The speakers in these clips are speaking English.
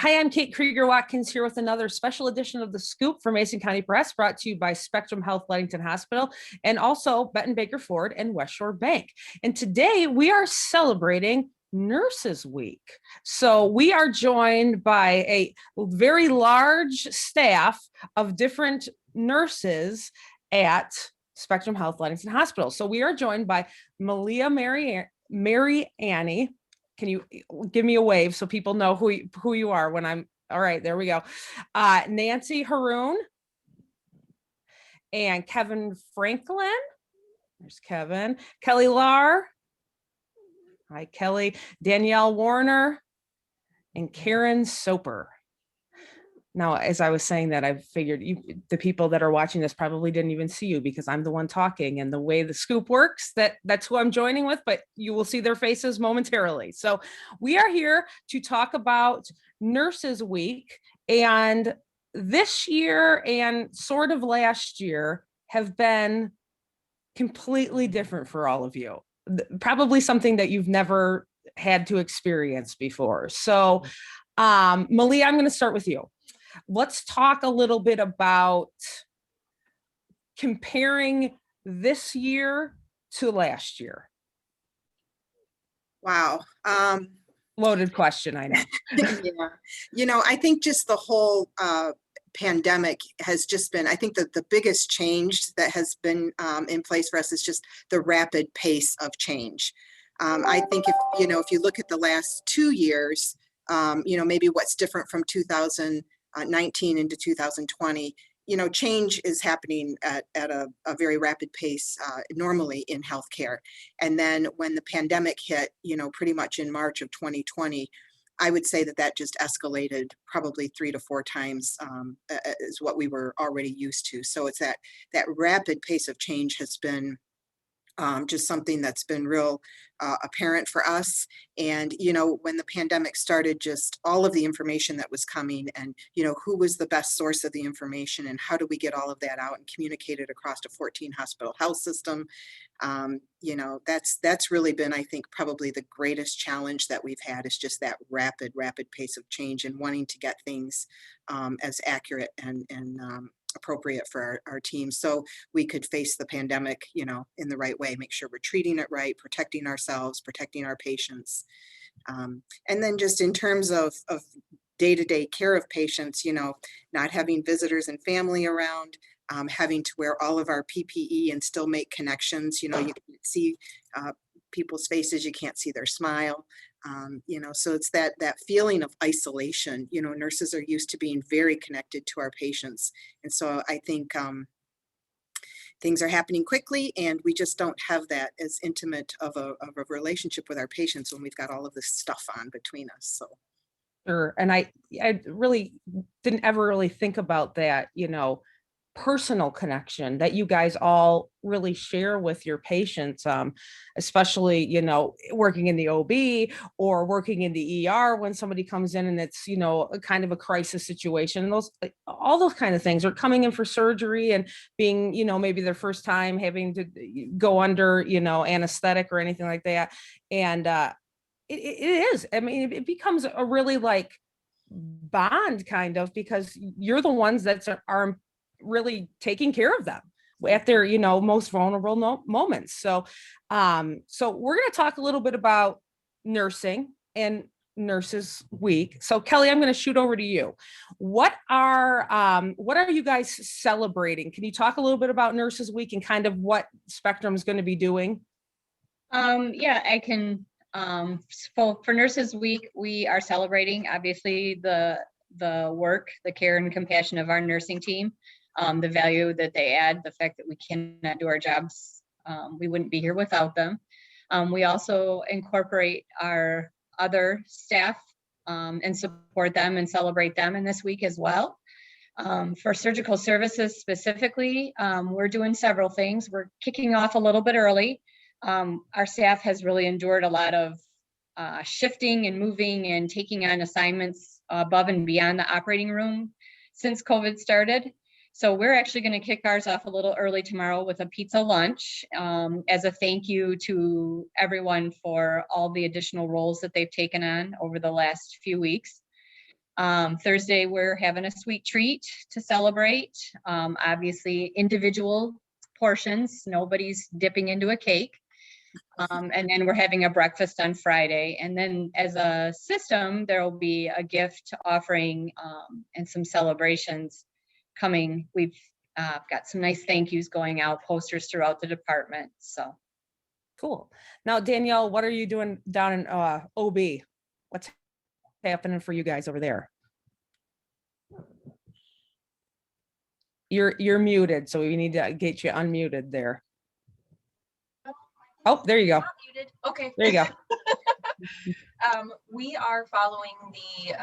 Hi, I'm Kate Krieger-Watkins here with another special edition of The Scoop for Mason County Press, brought to you by Spectrum Health Ludington Hospital and also Betten Baker Ford and West Shore Bank. And today we are celebrating Nurses Week. So we are joined by a very large staff of different nurses at Spectrum Health Ludington Hospital. So we are joined by Malia Mary Annie. Can you give me a wave so people know who you are when I'm, all right, there we go. Nancy Haroon and Kevin Franklin. There's Kevin. Kelly Lar. Hi, Kelly. Danielle Warner and Karen Soper. Now, as I was saying that, I figured the people that are watching this probably didn't even see you because I'm the one talking, and the way the scoop works, that's who I'm joining with, but you will see their faces momentarily. So we are here to talk about Nurses Week, and this year and sort of last year have been completely different for all of you. Probably something that you've never had to experience before. So Malia, I'm going to start with you. Let's talk a little bit about comparing this year to last year. Wow. Loaded question, I know. Yeah. I think just the whole pandemic has just been, I think that the biggest change that has been in place for us is just the rapid pace of change. I think if you look at the last 2 years, maybe what's different from 2019 into 2020, change is happening at a very rapid pace normally in healthcare. And then when the pandemic hit, pretty much in March of 2020, I would say that just escalated probably 3 to 4 times is what we were already used to. So it's that rapid pace of change has been just something that's been real apparent for us. And, when the pandemic started, just all of the information that was coming and, who was the best source of the information and how do we get all of that out and communicate it across a 14 hospital health system. That's really been, I think, probably the greatest challenge that we've had is just that rapid pace of change and wanting to get things as accurate and appropriate for our team so we could face the pandemic, in the right way, make sure we're treating it right, protecting ourselves, protecting our patients. And then just in terms of day-to-day care of patients, not having visitors and family around, having to wear all of our PPE and still make connections, you can't see people's faces, you can't see their smile. So it's that feeling of isolation. Nurses are used to being very connected to our patients. And so I think things are happening quickly and we just don't have that as intimate of a relationship with our patients when we've got all of this stuff on between us. So. Sure. And I really didn't ever really think about that, personal connection that you guys all really share with your patients, especially, working in the OB or working in the ER when somebody comes in and it's, a kind of a crisis situation. And all those kind of things are coming in for surgery and being, maybe their first time having to go under, anesthetic or anything like that. And it is, it becomes a really like bond kind of, because you're the ones that are really taking care of them at their, most vulnerable moments. So we're going to talk a little bit about nursing and Nurses Week. So Kelly, I'm going to shoot over to you. What are you guys celebrating? Can you talk a little bit about Nurses Week and kind of what Spectrum is going to be doing? Yeah, I can. For Nurses Week, we are celebrating obviously the work, the care and compassion of our nursing team. The value that they add, the fact that we cannot do our jobs, we wouldn't be here without them. We also incorporate our other staff and support them and celebrate them in this week as well. For surgical services specifically, we're doing several things. We're kicking off a little bit early. Our staff has really endured a lot of shifting and moving and taking on assignments above and beyond the operating room since COVID started. So we're actually going to kick ours off a little early tomorrow with a pizza lunch as a thank you to everyone for all the additional roles that they've taken on over the last few weeks. Thursday, we're having a sweet treat to celebrate. Obviously, individual portions. Nobody's dipping into a cake. And then we're having a breakfast on Friday. And then as a system, there will be a gift offering and some celebrations coming. We've got some nice thank yous going out, posters throughout the department. So Cool. Now, Danielle, what are you doing down in OB? What's happening for you guys over there? You're muted, so we need to get you unmuted there. Oh, there you go. Not muted. Okay. There you go. We are following the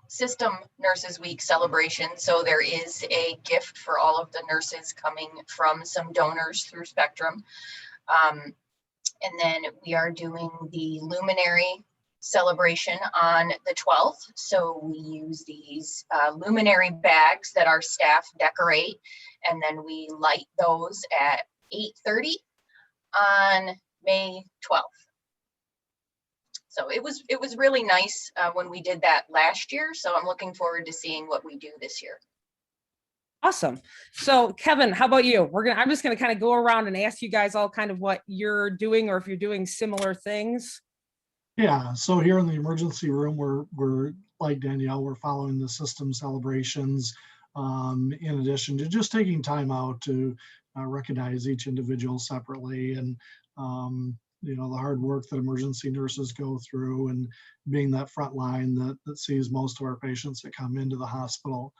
System Nurses Week celebration. So there is a gift for all of the nurses coming from some donors through Spectrum. And then we are doing the luminary celebration on the 12th. So we use these luminary bags that our staff decorate, and then we light those at 8:30 on May 12th. So it was really nice when we did that last year. So I'm looking forward to seeing what we do this year. Awesome. So Kevin, how about you? I'm just gonna kind of go around and ask you guys all kind of what you're doing, or if you're doing similar things. Yeah, so here in the emergency room, we're like Danielle, we're following the system celebrations, in addition to just taking time out to recognize each individual separately, and you know, the hard work that emergency nurses go through, and being that front line that sees most of our patients that come into the hospital.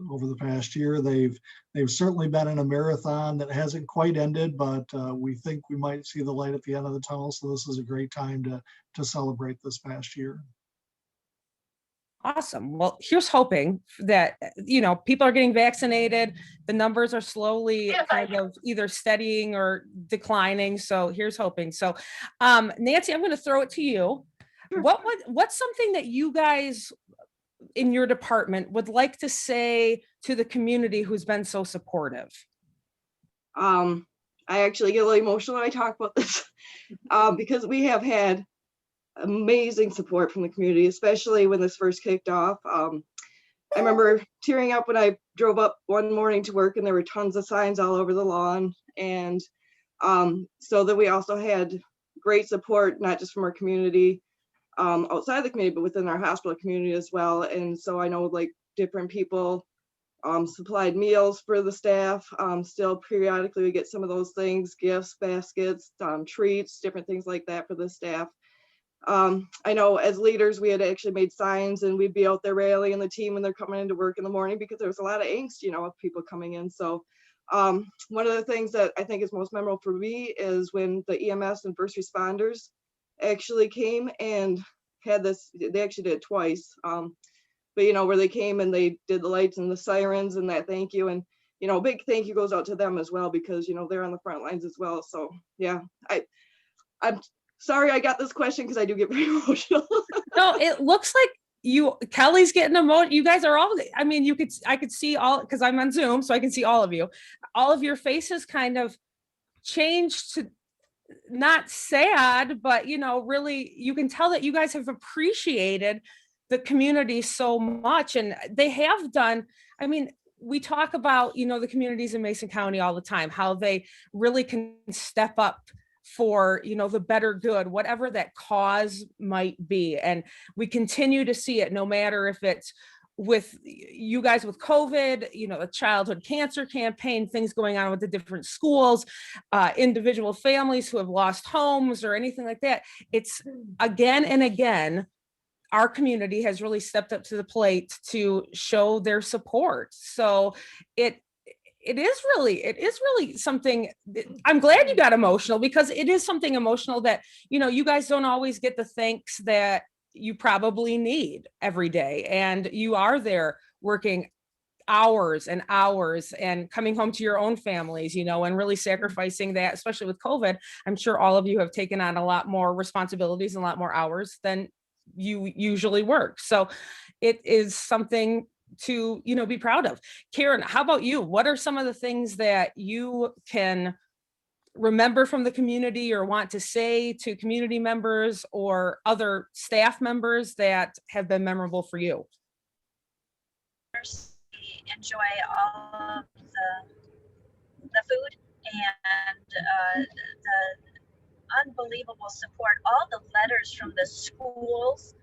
Over the past year, they've certainly been in a marathon that hasn't quite ended, but we think we might see the light at the end of the tunnel. So this is a great time to celebrate this past year. Awesome. Well, here's hoping that, you know, people are getting vaccinated. The numbers are slowly kind of either steadying or declining. So here's hoping. So Nancy, I'm going to throw it to you. Sure. What's something that you guys in your department would like to say to the community who's been so supportive? I actually get a little emotional when I talk about this because we have had amazing support from the community, especially when this first kicked off. I remember tearing up when I drove up one morning to work and there were tons of signs all over the lawn. And so that we also had great support, not just from our community, outside the community, but within our hospital community as well. And so I know like different people supplied meals for the staff. Still periodically we get some of those things, gifts, baskets, treats, different things like that for the staff. I know as leaders, we had actually made signs and we'd be out there rallying the team when they're coming into work in the morning, because there was a lot of angst, you know, of people coming in. So one of the things that I think is most memorable for me is when the EMS and first responders actually came and had this, they actually did it twice, but you know, where they came and they did the lights and the sirens and that thank you, and you know, big thank you goes out to them as well, because you know, they're on the front lines as well. So yeah, I'm sorry I got this question because I do get very emotional. No, it looks like Kelly's getting emotional. You guys are all, I mean, I could see all, because I'm on Zoom, so I can see all of you. All of your faces kind of changed to not sad, but you know, really, you can tell that you guys have appreciated the community so much, and they have done. I mean, we talk about, you know, the communities in Mason County all the time, how they really can step up for, you know, the better good, whatever that cause might be. And we continue to see it, no matter if it's with you guys with COVID, you know, the childhood cancer campaign, things going on with the different schools, individual families who have lost homes or anything like that. It's again and again, our community has really stepped up to the plate to show their support. So it is really something. I'm glad you got emotional, because it is something emotional that, you know, you guys don't always get the thanks that you probably need every day. And you are there working hours and hours and coming home to your own families, you know, and really sacrificing that, especially with COVID. I'm sure all of you have taken on a lot more responsibilities and a lot more hours than you usually work. So it is something to, you know, be proud of. Karen, how about you? What are some of the things that you can remember from the community or want to say to community members or other staff members that have been memorable for you? We enjoy all of the food and the unbelievable support, all the letters from the schools,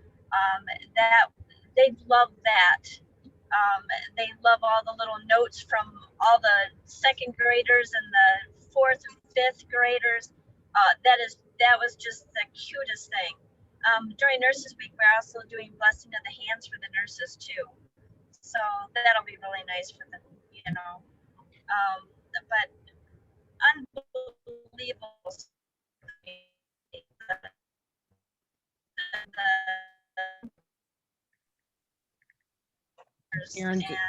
that they love that. They love all the little notes from all the second graders and the fourth and fifth graders. That was just the cutest thing. During Nurses Week, we're also doing blessing of the hands for the nurses too. So that'll be really nice for them, but unbelievable.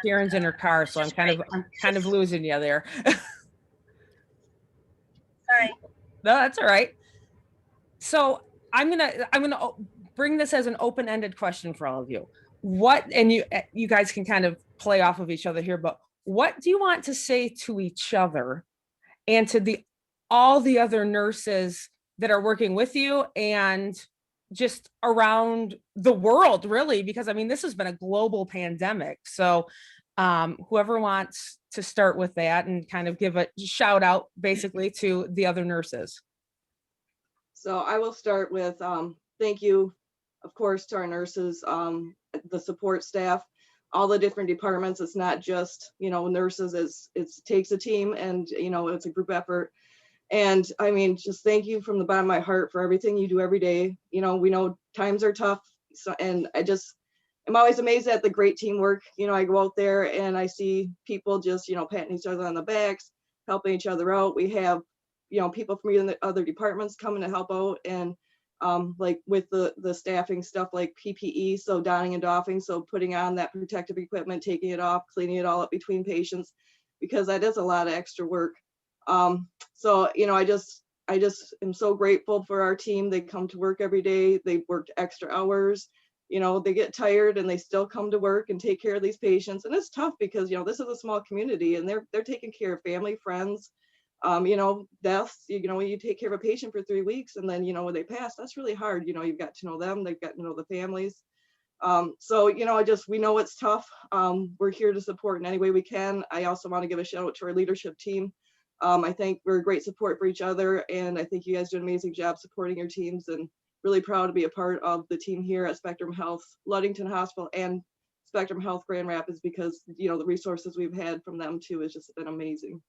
Karen's in her car, so I'm kind of losing you there. Sorry. No, that's all right. So I'm gonna bring this as an open-ended question for all of you. What, and you guys can kind of play off of each other here, but what do you want to say to each other and to all the other nurses that are working with you and just around the world, really? Because I mean, this has been a global pandemic. So whoever wants to start with that and kind of give a shout out basically to the other nurses. So I will start with thank you, of course, to our nurses, the support staff, all the different departments. It's not just, nurses, it takes a team, and, it's a group effort. And I mean, just thank you from the bottom of my heart for everything you do every day. We know times are tough. So, and I'm always amazed at the great teamwork. I go out there and I see people just, patting each other on the backs, helping each other out. We have, people from even the other departments coming to help out, and like with the staffing stuff like PPE, so donning and doffing, so putting on that protective equipment, taking it off, cleaning it all up between patients, because that is a lot of extra work. So, I just am so grateful for our team. They come to work every day. They worked extra hours. They get tired and they still come to work and take care of these patients. And it's tough because, this is a small community and they're taking care of family, friends, deaths. When you take care of a patient for 3 weeks and then, when they pass, that's really hard. You've got to know them. They've got to know the families. So, we know it's tough. We're here to support in any way we can. I also want to give a shout out to our leadership team. I think we're a great support for each other, and I think you guys do an amazing job supporting your teams, and really proud to be a part of the team here at Spectrum Health Ludington Hospital and Spectrum Health Grand Rapids, because the resources we've had from them too has just been amazing.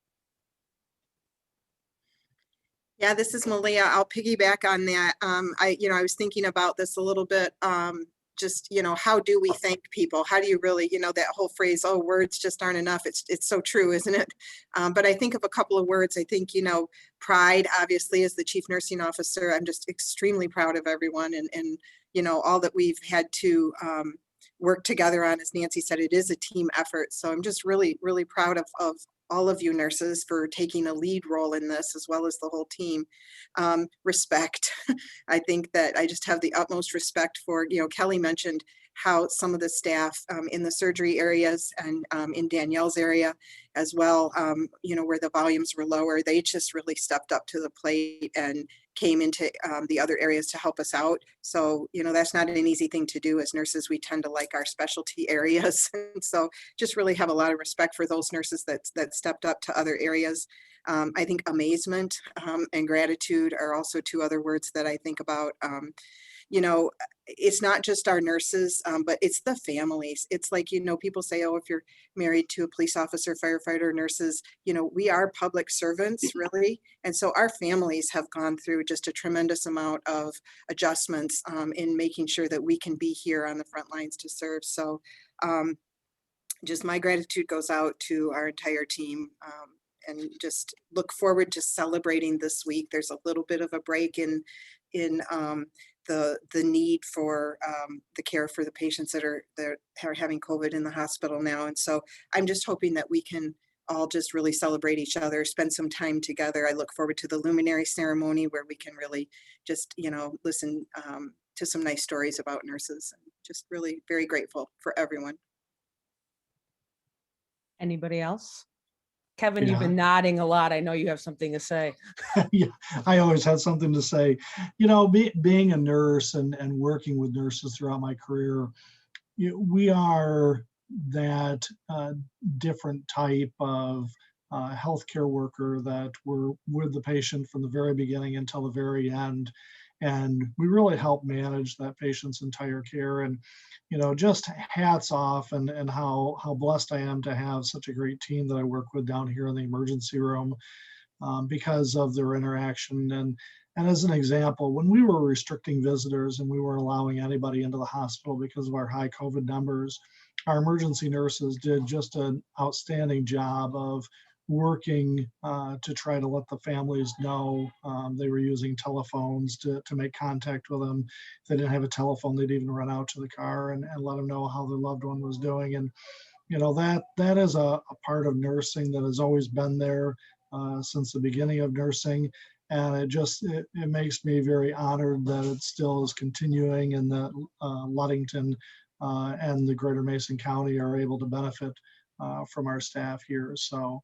Yeah, this is Malia. I'll piggyback on that. I was thinking about this a little bit. Just, how do we thank people? How do you really, that whole phrase, oh, words just aren't enough. It's so true, isn't it? But I think of a couple of words. I think, pride, obviously, as the chief nursing officer, I'm just extremely proud of everyone and all that we've had to work together on. As Nancy said, it is a team effort. So I'm just really, really proud of all of you nurses for taking a lead role in this, as well as the whole team. Respect. I think that I just have the utmost respect for, Kelly mentioned how some of the staff in the surgery areas and in Danielle's area as well, where the volumes were lower, they just really stepped up to the plate and came into the other areas to help us out. So, that's not an easy thing to do. As nurses, we tend to like our specialty areas. And so just really have a lot of respect for those nurses that stepped up to other areas. I think amazement and gratitude are also two other words that I think about. It's not just our nurses, but it's the families. It's like, people say, oh, if you're married to a police officer, firefighter, nurses, we are public servants, really. And so our families have gone through just a tremendous amount of adjustments in making sure that we can be here on the front lines to serve. So just my gratitude goes out to our entire team. And just look forward to celebrating this week. There's a little bit of a break in the need for the care for the patients that are having COVID in the hospital now. And so I'm just hoping that we can all just really celebrate each other, spend some time together. I look forward to the luminary ceremony where we can really just, listen to some nice stories about nurses. And just really very grateful for everyone. Anybody else? Kevin, you've Yeah. been nodding a lot. I know you have something to say. Yeah, I always had something to say. Being a nurse and working with nurses throughout my career, we are that different type of healthcare worker that we're with the patient from the very beginning until the very end. And we really help manage that patient's entire care. And, just hats off and how blessed I am to have such a great team that I work with down here in the emergency room because of their interaction. And as an example, when we were restricting visitors and we weren't allowing anybody into the hospital because of our high COVID numbers, our emergency nurses did just an outstanding job of working to try to let the families know. They were using telephones to make contact with them. If they didn't have a telephone, they'd even run out to the car and let them know how their loved one was doing. And that is a part of nursing that has always been there since the beginning of nursing. And it makes me very honored that it still is continuing and that Ludington and the greater Mason County are able to benefit from our staff here. So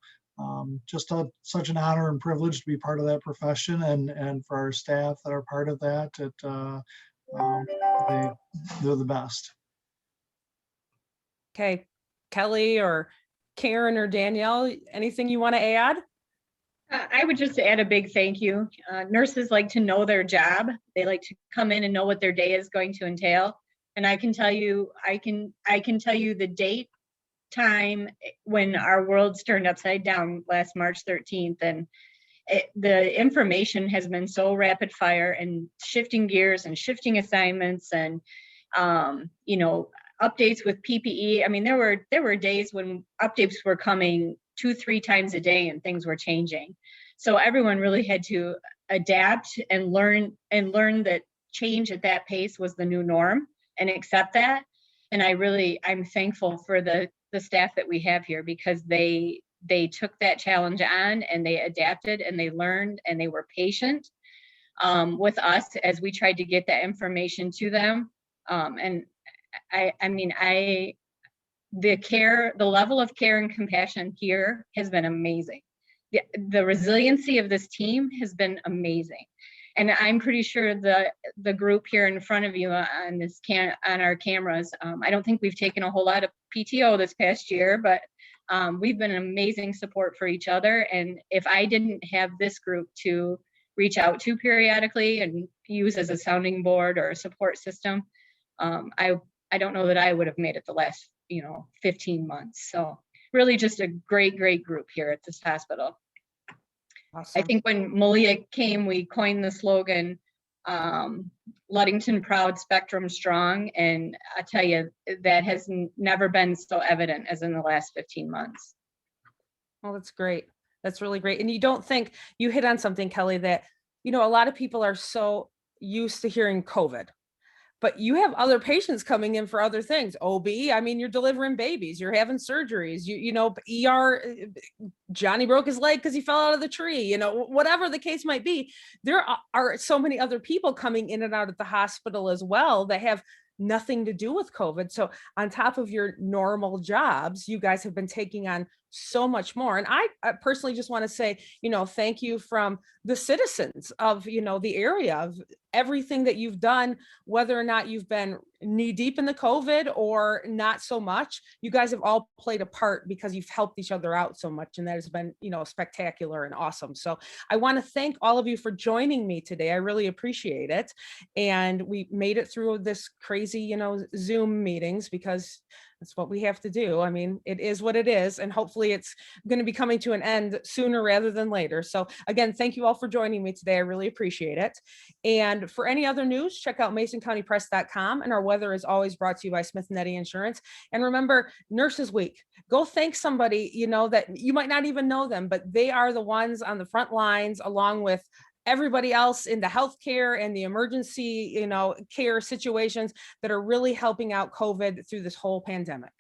just such an honor and privilege to be part of that profession, and for our staff that are part of that, they're the best. Okay, Kelly or Karen or Danielle, anything you want to add? I would just add a big thank you. Nurses like to know their job. They like to come in and know what their day is going to entail. And I can tell you, I can tell you the date, time when our world's turned upside down last March 13th. And the information has been so rapid fire and shifting gears and shifting assignments and, updates with PPE. I mean, there were days when updates were coming 2-3 times a day and things were changing. So everyone really had to adapt and learn that change at that pace was the new norm and accept that. And I'm thankful for the staff that we have here, because they took that challenge on and they adapted and they learned and they were patient with us as we tried to get that information to them. And the level of care and compassion here has been amazing. The resiliency of this team has been amazing. And I'm pretty sure the group here in front of you on our cameras, I don't think we've taken a whole lot of PTO this past year, but we've been an amazing support for each other. And if I didn't have this group to reach out to periodically and use as a sounding board or a support system, I don't know that I would have made it the last 15 months. So really just a great group here at this hospital. Awesome. I think when Malia came, we coined the slogan, Ludington proud, Spectrum strong. And I tell you, that has never been so evident as in the last 15 months. Well, that's great. That's really great. And you hit on something, Kelly, that, a lot of people are so used to hearing COVID. But you have other patients coming in for other things. OB, you're delivering babies, you're having surgeries, ER, Johnny broke his leg because he fell out of the tree, whatever the case might be. There are so many other people coming in and out of the hospital as well that have nothing to do with COVID. So on top of your normal jobs, you guys have been taking on so much more. And I personally just want to say, thank you from the citizens of, the area, of everything that you've done, whether or not you've been knee deep in the COVID or not so much. You guys have all played a part because you've helped each other out so much. And that has been, spectacular and awesome. So I want to thank all of you for joining me today. I really appreciate it. And we made it through this crazy, Zoom meetings, because that's what we have to do. It is what it is. And hopefully it's going to be coming to an end sooner rather than later. So again, thank you all for joining me today. I really appreciate it. And for any other news, check out MasonCountyPress.com. And our weather is always brought to you by Smith & Eddy Insurance. And remember, Nurses Week, go thank somebody, that you might not even know them, but they are the ones on the front lines, along with everybody else in the healthcare and the emergency, care situations that are really helping out COVID through this whole pandemic.